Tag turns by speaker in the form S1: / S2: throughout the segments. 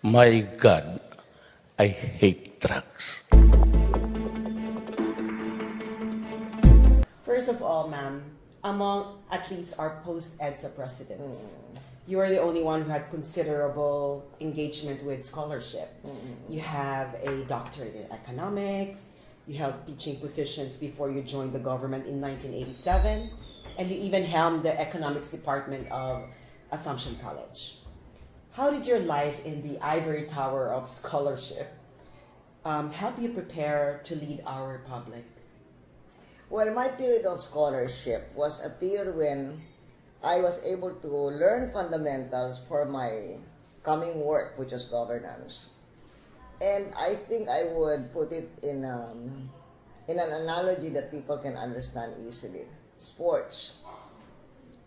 S1: My God, I hate drugs.
S2: First of all, ma'am, among at least our post-EDSA presidents, you are the only one who had considerable engagement with scholarship. You have a doctorate in economics, you held teaching positions before you joined the government in 1987, and you even helmed the economics department of Assumption College. How did your life in the ivory tower of scholarship help you prepare to lead our republic?
S3: Well, my period of scholarship was a period when I was able to learn fundamentals for my coming work, which was governance. And I think I would put it in an analogy that people can understand easily. Sports,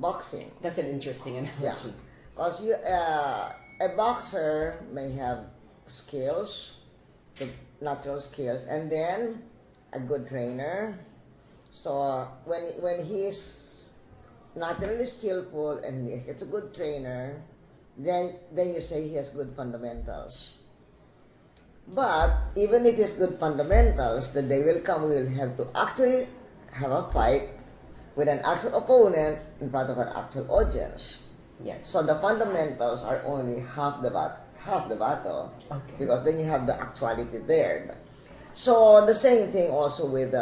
S3: boxing.
S2: That's an interesting analogy.
S3: Yeah, because a boxer may have skills, the natural skills, and then a good trainer. So when he's naturally skillful and he gets a good trainer, then you say he has good fundamentals. But even if he has good fundamentals, the day will come we will have to actually have a fight with an actual opponent in front of an actual audience.
S2: Yes.
S3: So the fundamentals are only half the battle,
S2: Okay.
S3: because then you have the actuality there. So the same thing also with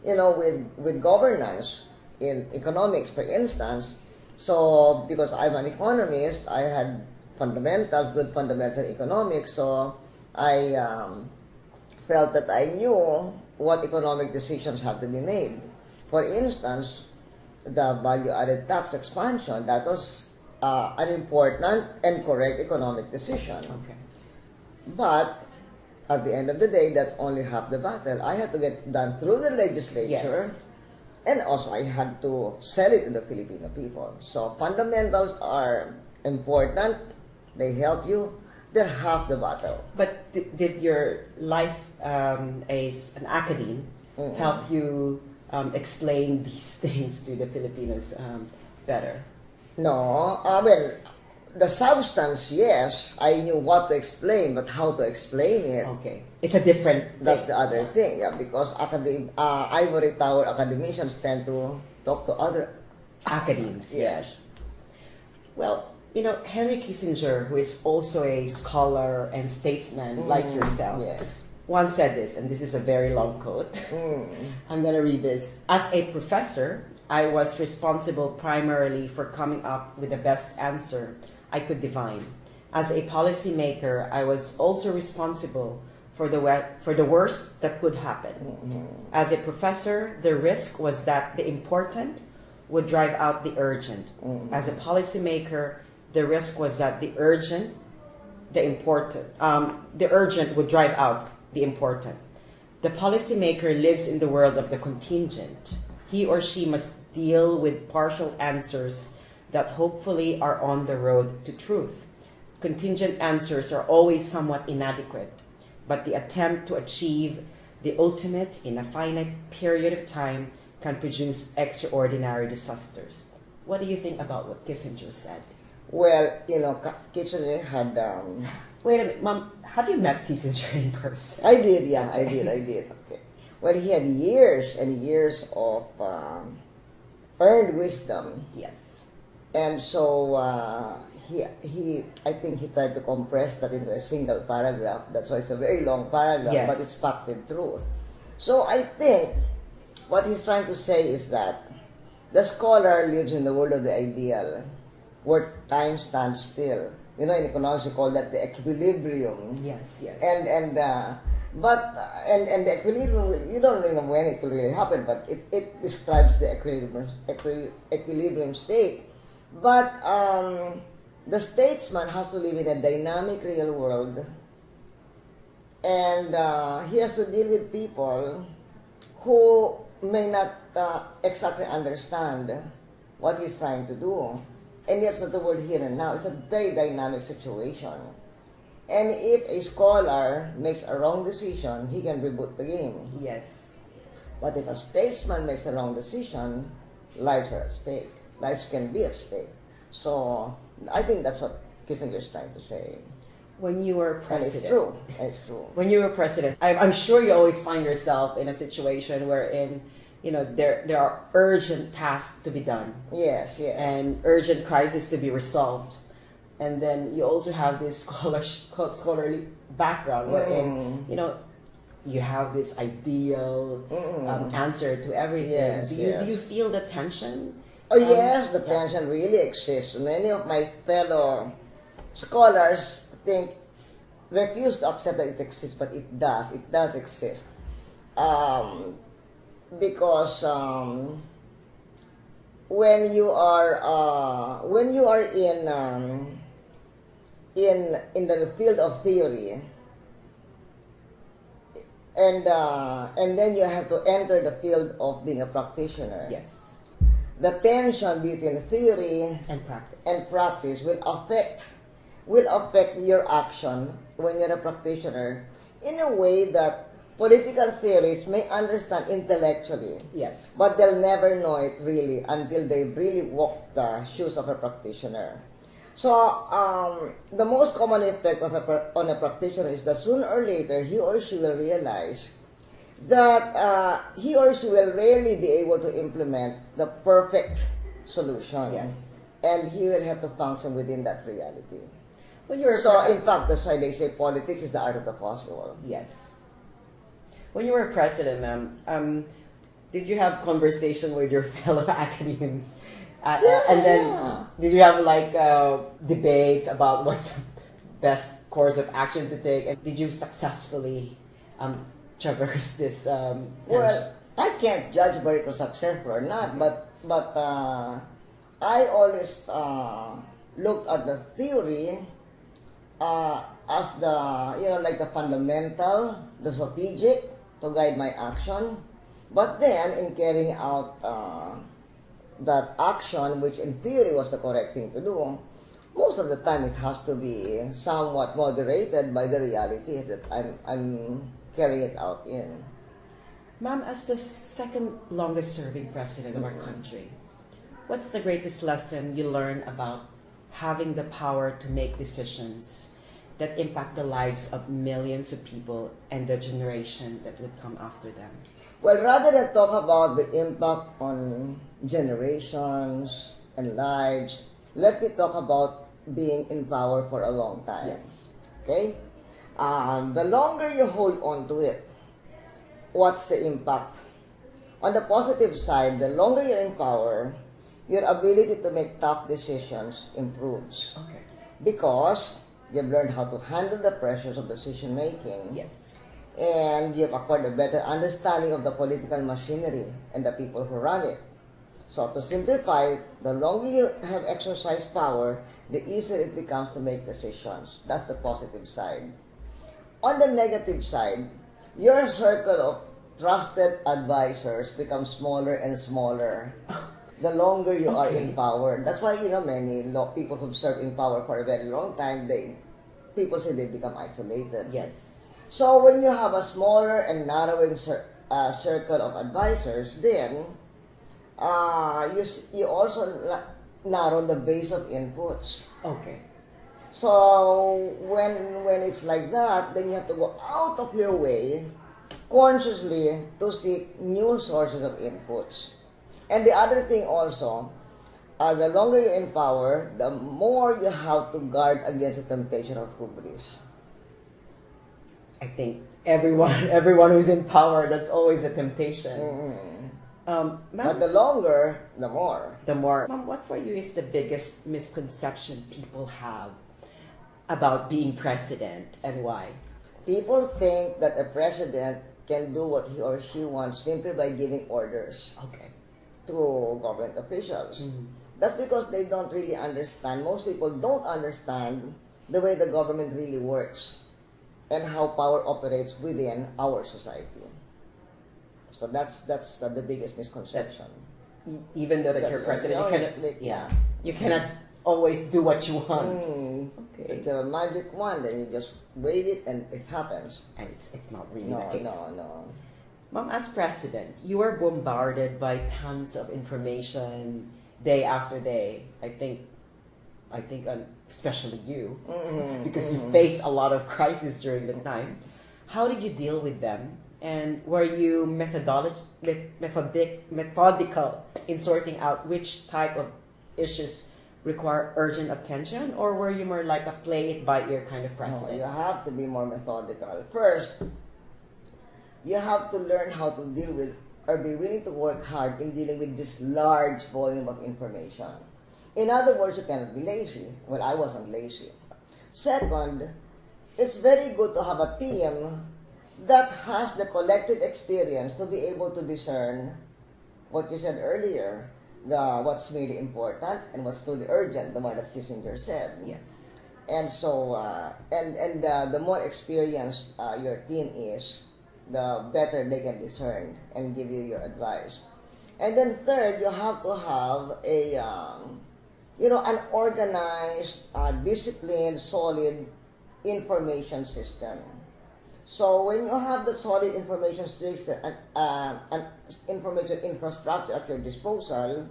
S3: with governance in economics, for instance. So because I'm an economist, I had good fundamentals in economics. So I felt that I knew what economic decisions have to be made. For instance, the value-added tax expansion, that was an important and correct economic decision.
S2: Okay.
S3: But at the end of the day, that's only half the battle. I had to get done through the legislature,
S2: Yes.
S3: and also I had to sell it to the Filipino people. So fundamentals are important. They help you. They're half the battle.
S2: But did your life as an academe help you explain these things to the Filipinos better?
S3: No, well, the substance, yes, I knew what to explain, but how to explain it,
S2: Okay. It's a different
S3: that's
S2: thing.
S3: the other thing. Yeah, because ivory tower academicians tend to talk to other.
S2: Academes,
S3: Yes.
S2: Well, Henry Kissinger, who is also a scholar and statesman like yourself,
S3: Yes.
S2: once said this, and this is a very long quote. I'm going to read this. As a professor, I was responsible primarily for coming up with the best answer I could divine. As a policymaker, I was also responsible for the worst that could happen. As a professor, the risk was that the important would drive out the urgent. As a policymaker, the risk was that the urgent would drive out the important. The policymaker lives in the world of the contingent. He or she must deal with partial answers that hopefully are on the road to truth. Contingent answers are always somewhat inadequate, but the attempt to achieve the ultimate in a finite period of time can produce extraordinary disasters. What do you think about what Kissinger said?
S3: Well, Kissinger had.
S2: Wait a minute, Mom, have you met Kissinger in person?
S3: I did, yeah, I did. Okay. Well, he had years and years of earned wisdom,
S2: Yes.
S3: and so I think he tried to compress that into a single paragraph. That's why it's a very long paragraph,
S2: Yes.
S3: but it's packed with truth. So I think what he's trying to say is that the scholar lives in the world of the ideal, where time stands still. In economics we call that the equilibrium.
S2: Yes, yes.
S3: And the equilibrium, you don't really know when it will really happen, but it describes the equilibrium state. But the statesman has to live in a dynamic real world, and he has to deal with people who may not exactly understand what he's trying to do. And that's not the word here and now. It's a very dynamic situation. And if a scholar makes a wrong decision, he can reboot the game.
S2: Yes.
S3: But if a statesman makes a wrong decision, lives are at stake. Lives can be at stake. So I think that's what Kissinger is trying to say.
S2: When you were
S3: And
S2: president,
S3: it's true. It's true.
S2: when you were president, I'm sure you always find yourself in a situation wherein, there are urgent tasks to be done
S3: Yes, yes.
S2: and urgent crises to be resolved. And then you also have this scholarly background wherein, you have this ideal answer to everything.
S3: Yes,
S2: do
S3: yes.
S2: you feel the tension?
S3: Oh yes, the tension really exists. Many of my fellow scholars refuse to accept that it exists, but it does. It does exist. Because when you are in the field of theory, and then you have to enter the field of being a practitioner.
S2: Yes.
S3: The tension between theory
S2: And practice.
S3: practice will affect your action when you're a practitioner in a way that political theorists may understand intellectually,
S2: Yes.
S3: but they'll never know it really until they really walk the shoes of a practitioner. So the most common effect on a practitioner is that sooner or later he or she will realize that he or she will rarely be able to implement the perfect solution.
S2: Yes.
S3: And he will have to function within that reality.
S2: When you were
S3: So, in fact, that's why they say politics is the art of the possible.
S2: Yes. When you were president, ma'am, did you have conversation with your fellow academics? And then did you have debates about what's the best course of action to take? And did you successfully traverse this?
S3: Well, I can't judge whether it was successful or not, but I always looked at the theory as the fundamental, the strategic to guide my action. But then, in carrying out that action, which in theory was the correct thing to do, most of the time it has to be somewhat moderated by the reality that I'm carrying it out in.
S2: Ma'am, as the second longest serving president of our country, what's the greatest lesson you learned about having the power to make decisions that impact the lives of millions of people and the generation that would come after them?
S3: Well, rather than talk about the impact on generations and lives, let me talk about being in power for a long time.
S2: Yes.
S3: Okay? The longer you hold on to it, what's the impact? On the positive side, the longer you're in power, your ability to make tough decisions improves.
S2: Okay.
S3: Because you've learned how to handle the pressures of decision making.
S2: Yes.
S3: And you've acquired a better understanding of the political machinery and the people who run it. So to simplify, the longer you have exercised power, the easier it becomes to make decisions. That's the positive side. On the negative side, your circle of trusted advisors becomes smaller and smaller the longer you are in power. That's why, many people who've served in power for a very long time, people say they become isolated.
S2: Yes.
S3: So when you have a smaller and narrowing circle of advisors, then you also narrow the base of inputs.
S2: Okay.
S3: So when it's like that, then you have to go out of your way consciously to seek new sources of inputs. And the other thing also, the longer you're in power, the more you have to guard against the temptation of hubris.
S2: I think everyone who's in power, that's always a temptation.
S3: But
S2: Ma'am,
S3: the longer, the more.
S2: the more. Ma'am, what for you is the biggest misconception people have about being president and why?
S3: People think that a president can do what he or she wants simply by giving orders
S2: Okay.
S3: to government officials. That's because they don't really understand. Most people don't understand the way the government really works and how power operates within our society. So that's the biggest misconception.
S2: Even though that you're president, you cannot always do what you want. Okay.
S3: It's a magic wand, and you just wave it and it happens.
S2: And it's not really
S3: No,
S2: the case.
S3: no.
S2: Ma'am, as president, you are bombarded by tons of information day after day. I think especially you, because you faced a lot of crises during the time. How did you deal with them? And were you methodical in sorting out which type of issues require urgent attention, or were you more like a play it by ear kind of
S3: No,
S2: president?
S3: you have to be more methodical. First, you have to learn how to deal with or be willing to work hard in dealing with this large volume of information. In other words, you cannot be lazy. Well, I wasn't lazy. Second, it's very good to have a team that has the collective experience to be able to discern what you said earlier, what's really important and what's truly urgent, the one that Kissinger said.
S2: Yes.
S3: And so, the more experienced your team is, the better they can discern and give you your advice. And then third, you have to have an organized, disciplined, solid information system. So when you have the solid information system and information infrastructure at your disposal,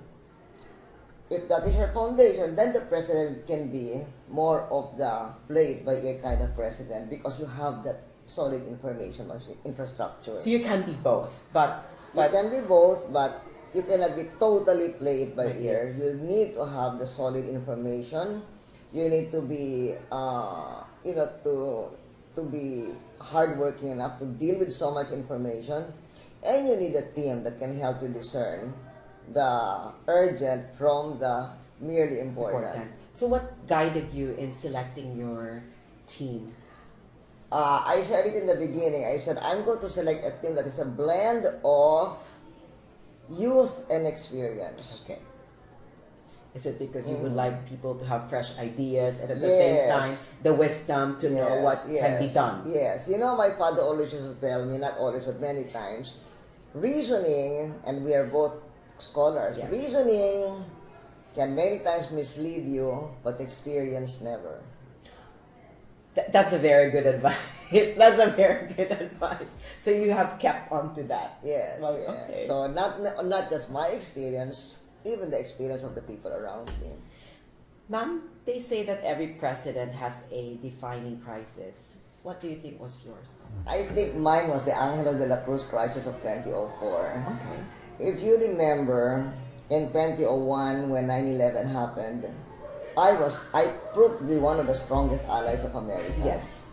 S3: if that is your foundation, then the president can be more of the play-it-by-ear kind of president because you have that solid information infrastructure.
S2: So you can be both, but
S3: You can be both, but you cannot be totally play-it-by-ear. You need to have the solid information. You need to be, to be hardworking enough to deal with so much information, and you need a team that can help you discern the urgent from the merely important.
S2: So what guided you in selecting your team?
S3: I said it in the beginning. I said I'm going to select a team that is a blend of youth and experience.
S2: Okay. Is it because you would like people to have fresh ideas and at the same time the wisdom to know what can be done?
S3: Yes. You know, my father always used to tell me, not always, but many times, reasoning, and we are both scholars, reasoning can many times mislead you, but experience never.
S2: That's a very good advice. That's a very good advice. So you have kept on to that.
S3: Yes.
S2: Well,
S3: yes.
S2: okay.
S3: So not just my experience, even the experience of the people around me.
S2: Ma'am, they say that every president has a defining crisis. What do you think was yours?
S3: I think mine was the Angelo de la Cruz crisis of 2004.
S2: Okay.
S3: If you remember, in 2001 when 9/11 happened, I proved to be one of the strongest allies of America.
S2: Yes.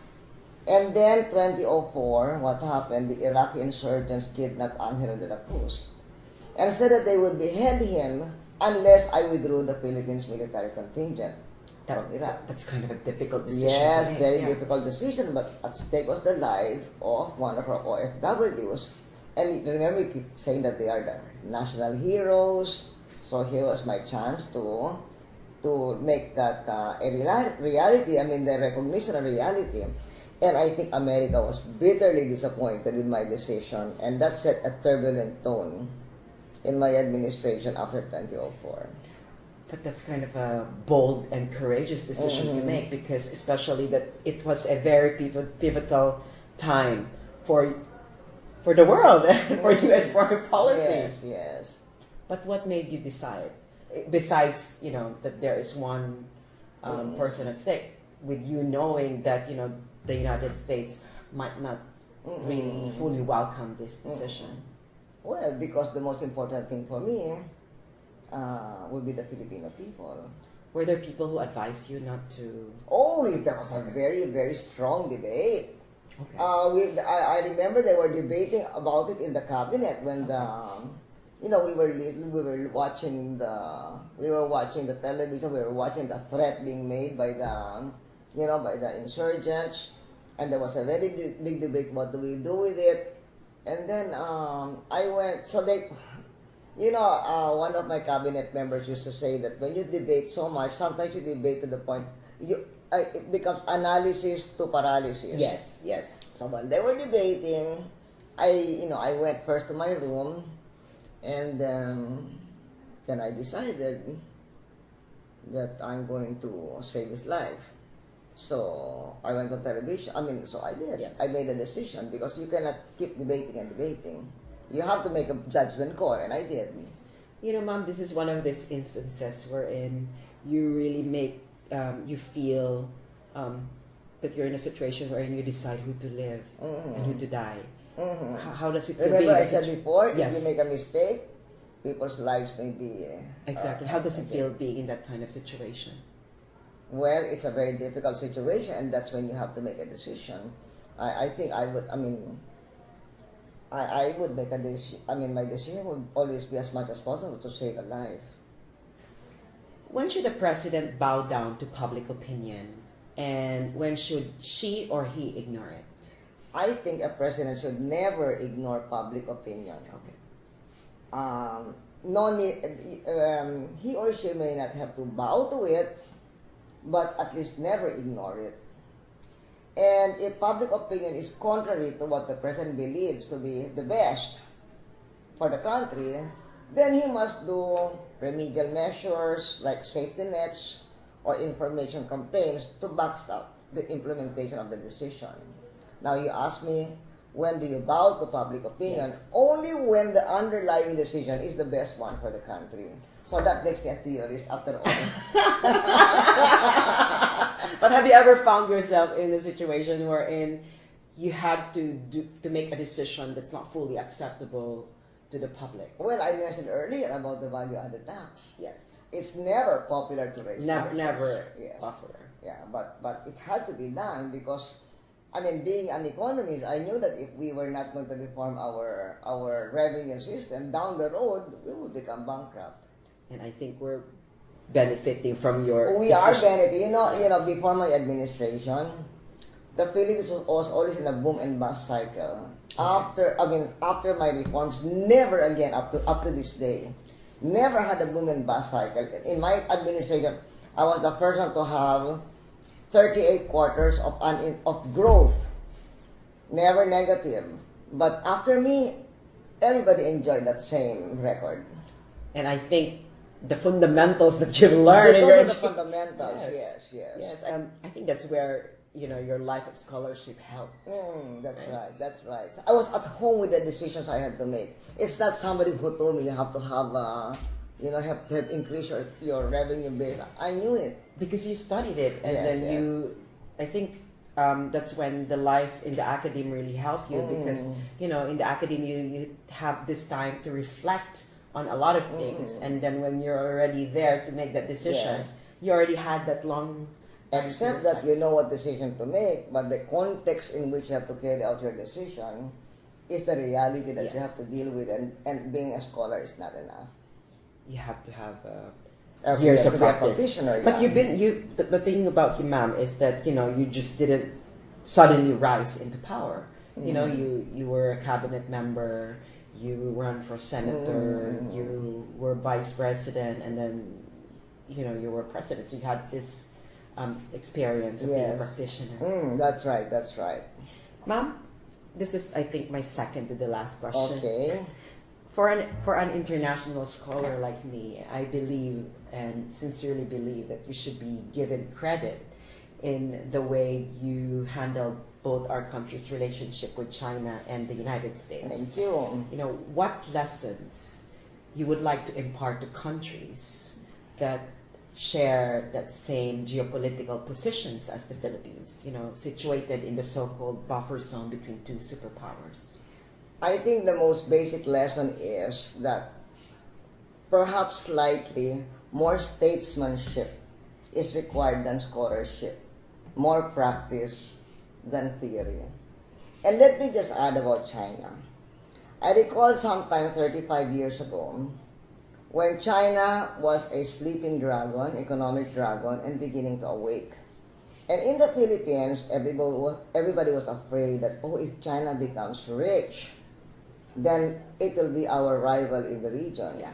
S3: And then 2004, what happened? The Iraqi insurgents kidnapped Angelo de la Cruz and said that they would behead him unless I withdrew the Philippines military contingent from Iraq.
S2: That's kind of a difficult decision.
S3: Yes,
S2: to make.
S3: very difficult decision, but at stake was the life of one of our OFWs. And remember, we keep saying that they are the national heroes. So here was my chance to make that a reality. I mean, the recognition of reality. And I think America was bitterly disappointed with my decision, and that set a turbulent tone in my administration after 2004.
S2: But that's kind of a bold and courageous decision to make, because especially that it was a very pivotal time for the world and for U.S. foreign policy.
S3: Yes, yes.
S2: But what made you decide, besides that there is one person at stake, with you knowing that the United States might not really fully welcome this decision?
S3: Well, because the most important thing for me would be the Filipino people.
S2: Were there people who advised you not to?
S3: Oh, there was a very, very strong debate.
S2: Okay.
S3: I remember they were debating about it in the cabinet when we were watching the television, we were watching the threat being made by the insurgents, and there was a very big debate. What do we do with it? And then I went. So one of my cabinet members used to say that when you debate so much, sometimes you debate to the point it becomes analysis to paralysis.
S2: Yes, yes.
S3: So when they were debating, I went first to my room, and then I decided that I'm going to save his life. So I went on television. So I did.
S2: Yes.
S3: I made a decision because you cannot keep debating and debating. You have to make a judgment call, and I did.
S2: Ma'am, this is one of these instances wherein you really make you feel that you're in a situation wherein you decide who to live and who to die. How does it feel?
S3: Remember
S2: being
S3: I said before,
S2: Yes.
S3: if you make a mistake, people's lives may be...
S2: Exactly. How does it feel being in that kind of situation?
S3: Well, it's a very difficult situation, and that's when you have to make a decision. I think I would, I would make a decision. My decision would always be as much as possible to save a life.
S2: When should a president bow down to public opinion, and when should she or he ignore it?
S3: I think a president should never ignore public opinion.
S2: Okay.
S3: No need, he or she may not have to bow to it, but at least never ignore it. And if public opinion is contrary to what the president believes to be the best for the country, then he must do remedial measures like safety nets or information campaigns to backstop the implementation of the decision. Now you ask me, when do you bow to public opinion?
S2: Yes.
S3: Only when the underlying decision is the best one for the country. So that makes me a theorist after all.
S2: But have you ever found yourself in a situation wherein you had to make a decision that's not fully acceptable to the public?
S3: Well, I mentioned earlier about the value-added tax.
S2: Yes.
S3: It's never popular to raise taxes.
S2: Never
S3: Yes.
S2: popular.
S3: Yeah, but it had to be done because, being an economist, I knew that if we were not going to reform our revenue system, down the road, we would become bankrupt.
S2: And I think we're benefiting from your
S3: We are
S2: decision.
S3: benefiting. Before my administration, the Philippines was always in a boom and bust cycle. After my reforms, never again up to this day, never had a boom and bust cycle. In my administration, I was the first one to have 38 quarters of growth, never negative. But after me, everybody enjoyed that same record.
S2: And I think the fundamentals that you've learned in
S3: Because
S2: your
S3: of the fundamentals, yes.
S2: Yes, I think that's where your life of scholarship helped.
S3: That's right. So I was at home with the decisions I had to make. It's not somebody who told me you have to have, have to increase your revenue base. I knew it.
S2: Because you studied it, and
S3: Yes,
S2: then
S3: yes.
S2: I think that's when the life in the academe really helped you, because in the academe you have this time to reflect on a lot of things, and then when you're already there to make that decision,
S3: Yes.
S2: you already had that long time to
S3: Except that
S2: reflect.
S3: you know what decision to make, but the context in which you have to carry out your decision is the reality that you
S2: Yes.
S3: have to deal with, and being a scholar is not enough.
S2: You have to have
S3: You
S2: years
S3: have
S2: of
S3: to be a
S2: practice.
S3: practitioner,
S2: But
S3: yeah.
S2: the thing about you, ma'am, is that you just didn't suddenly rise into power. You were a cabinet member, you ran for senator, you were vice president, and then you were president. So you had this experience of being a
S3: Yes.
S2: practitioner.
S3: That's right.
S2: Ma'am, this is, I think, my second to the last question.
S3: Okay.
S2: For an international scholar like me, I believe and sincerely believe that you should be given credit in the way you handled both our country's relationship with China and the United States.
S3: Thank you.
S2: What lessons you would like to impart to countries that share that same geopolitical positions as the Philippines, situated in the so-called buffer zone between two superpowers?
S3: I think the most basic lesson is that perhaps slightly more statesmanship is required than scholarship, more practice than theory. And let me just add about China. I recall sometime 35 years ago when China was a sleeping dragon, economic dragon, and beginning to awake. And in the Philippines, everybody was afraid that, if China becomes rich, then it will be our rival in the region.
S2: Yeah.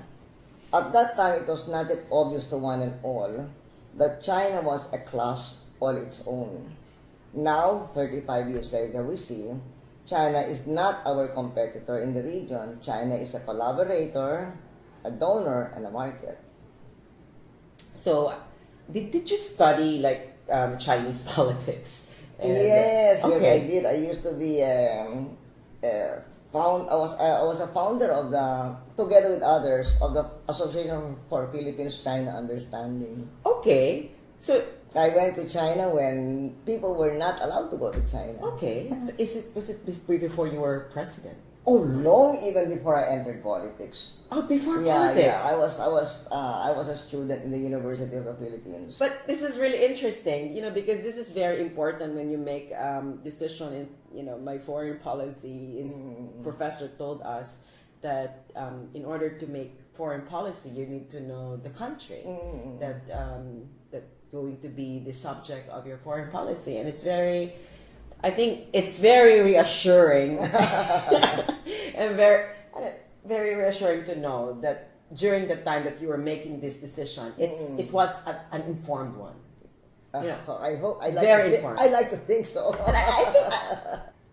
S3: At that time, it was not yet obvious to one and all that China was a class all its own. Now, 35 years later, we see China is not our competitor in the region. China is a collaborator, a donor, and a market.
S2: So, did you study Chinese politics?
S3: Yes,
S2: okay.
S3: yes, I did. I used to be I was a founder of together with others, of the Association for Philippines-China Understanding.
S2: Okay. So
S3: I went to China when people were not allowed to go to China.
S2: Okay. So was it before you were president?
S3: Oh, long even before I entered politics.
S2: Oh, before
S3: Yeah,
S2: politics.
S3: yeah. I was a student in the University of the Philippines.
S2: But this is really interesting, because this is very important when you make decision in, my foreign policy professor told us that in order to make foreign policy, you need to know the country that's going to be the subject of your foreign policy, and I think it's very reassuring and very reassuring to know that during the time that you were making this decision, it was an informed one.
S3: I hope I like to think so.
S2: And I think,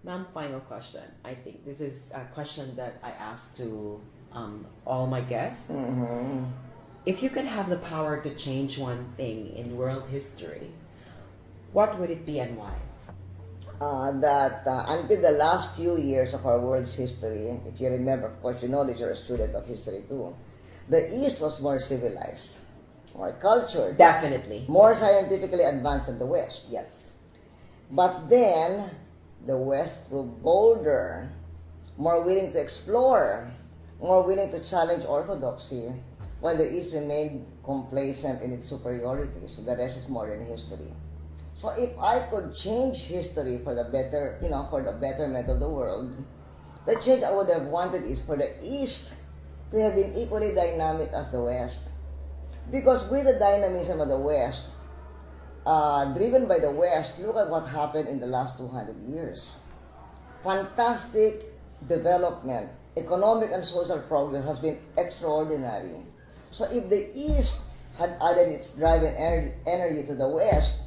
S2: ma'am, final question. I think this is a question that I ask to all my guests. If you could have the power to change one thing in world history, what would it be and why?
S3: Until the last few years of our world's history, if you remember, of course, you know that you're a student of history too, the East was more civilized, more cultured,
S2: Definitely.
S3: more scientifically advanced than the West.
S2: Yes.
S3: But then, the West grew bolder, more willing to explore, more willing to challenge orthodoxy, while the East remained complacent in its superiority. So the rest is modern history. So if I could change history for the better, for the betterment of the world, the change I would have wanted is for the East to have been equally dynamic as the West. Because with the dynamism of the West, driven by the West, look at what happened in the last 200 years. Fantastic development, economic and social progress has been extraordinary. So if the East had added its driving energy to the West,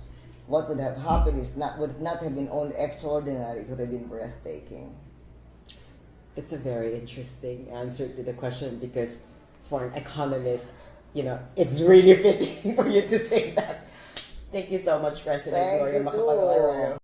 S3: what would have happened would not have been only extraordinary, it would have been breathtaking.
S2: It's a very interesting answer to the question, because for an economist, it's really fitting for you to say that. Thank you so much, President
S3: Thank
S2: Gloria
S3: you too.